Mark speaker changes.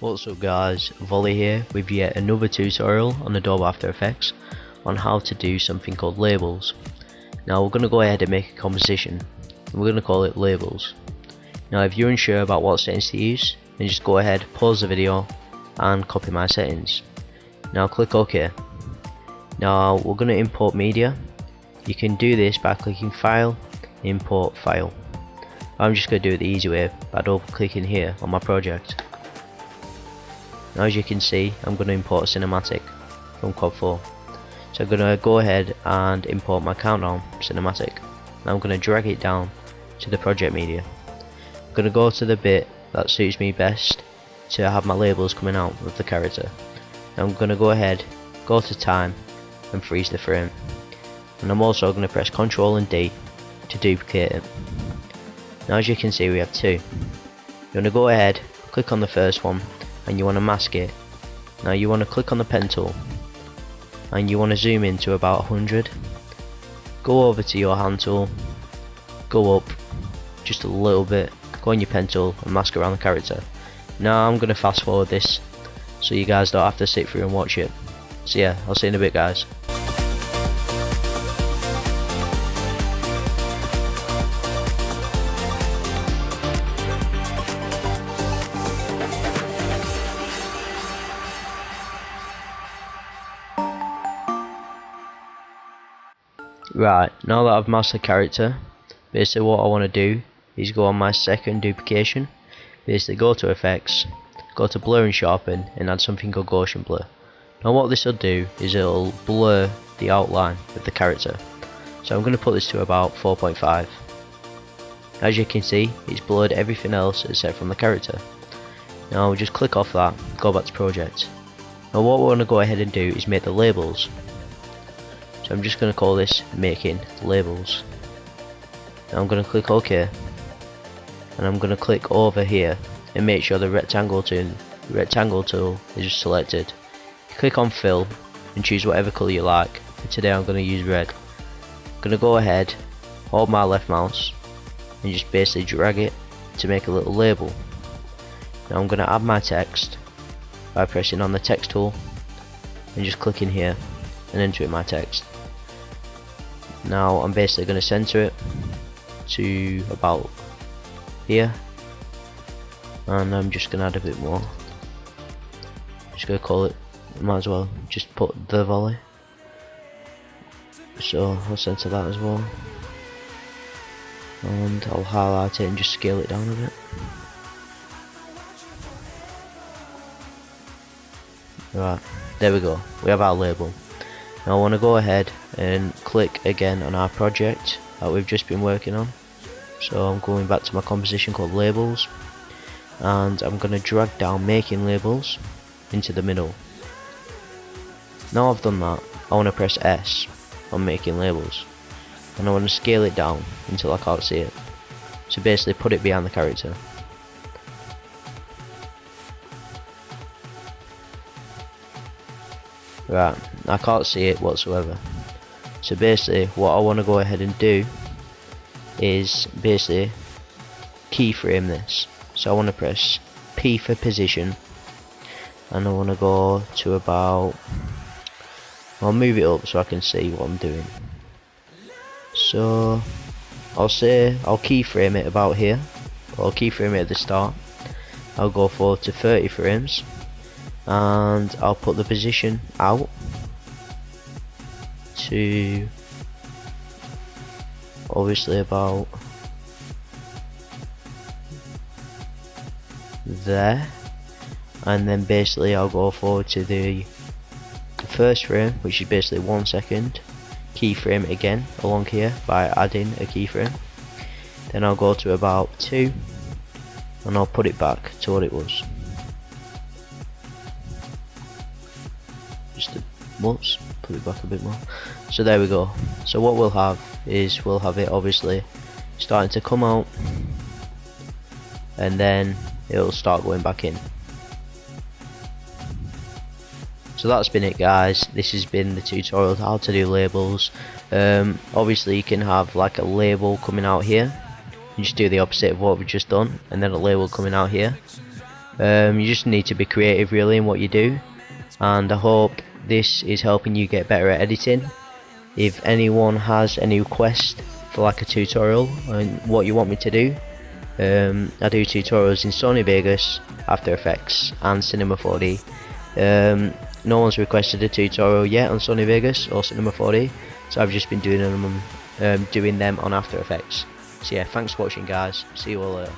Speaker 1: What's up guys, Voleh here with yet another tutorial on Adobe After Effects on how to do something called labels. Now we're going to go ahead and make a composition and we're going to call it labels. Now if you're unsure about what settings to use, then just go ahead, pause the video and copy my settings. Now click OK. Now we're going to import media. You can do this by clicking File, Import File. I'm just going to do it the easy way by double clicking here on my project. Now as you can see, I'm going to import a cinematic from Quad 4. So I'm going to go ahead and import my countdown cinematic. Now I'm going to drag it down to the project media. I'm going to go to the bit that suits me best to have my labels coming out with the character. Now I'm going to go ahead, go to time and freeze the frame. And I'm also going to press Ctrl and D to duplicate it. Now as you can see, we have two. You want to go ahead, click on the first one, and you want to mask it. Now you want to click on the pen tool and you want to zoom in to about 100. Go over to your hand tool, go up just a little bit, go on your pen tool and mask around the character. Now I'm going to fast forward this so you guys don't have to sit through and watch it. So yeah, I'll see you in a bit guys. Right, now that I've masked the character, basically what I want to do is go on my second duplication, basically go to effects, go to blur and sharpen and add something called Gaussian blur. Now what this will do is it'll blur the outline of the character. So I'm going to put this to about 4.5. As you can see, it's blurred everything else except from the character. Now just click off that, go back to project. Now what we're going to go ahead and do is make the labels. So I'm just going to call this making labels. Now I'm going to click OK and I'm going to click over here and make sure the rectangle tool is selected. Click on fill and choose whatever colour you like. For today I'm going to use red. I'm going to go ahead, hold my left mouse and just basically drag it to make a little label. Now I'm going to add my text by pressing on the text tool and just clicking here and entering my text. Now I'm basically going to center it to about here and I'm just going to add a bit more. Just going to call it, might as well just put the Voleh, so I'll center that as well and I'll highlight it and just scale it down a bit. Right, there we go, we have our label. Now I want to go ahead and click again on our project that we've just been working on. So I'm going back to my composition called labels and I'm going to drag down making labels into the middle. Now I've done that, I want to press S on making labels and I want to scale it down until I can't see it. So basically put it behind the character. Right, I can't see it whatsoever. So basically what I want to go ahead and do is basically keyframe this. So I want to press P for position and I want to go to about, I'll move it up so I can see what I'm doing. So I'll say I'll keyframe it about here, or I'll keyframe it at the start. I'll go forward to 30 frames and I'll put the position out to obviously about there, and then basically I'll go forward to the first frame, which is basically 1 second, keyframe it again along here by adding a keyframe, then I'll go to about 2 and I'll put it back to what it was. Just whoops, put it back a bit more. So there we go. So what we'll have is we'll have it obviously starting to come out and then it'll start going back in. So that's been it guys, this has been the tutorial on how to do labels. Obviously you can have like a label coming out here, you just do the opposite of what we've just done and then a label coming out here. You just need to be creative really in what you do, and I hope this is helping you get better at editing. If anyone has any request for like a tutorial on what you want me to do, I do tutorials in Sony Vegas, After Effects and Cinema 4D. No one's requested a tutorial yet on Sony Vegas or Cinema 4D, so I've just been doing them on After Effects. So yeah, thanks for watching guys, see you all later.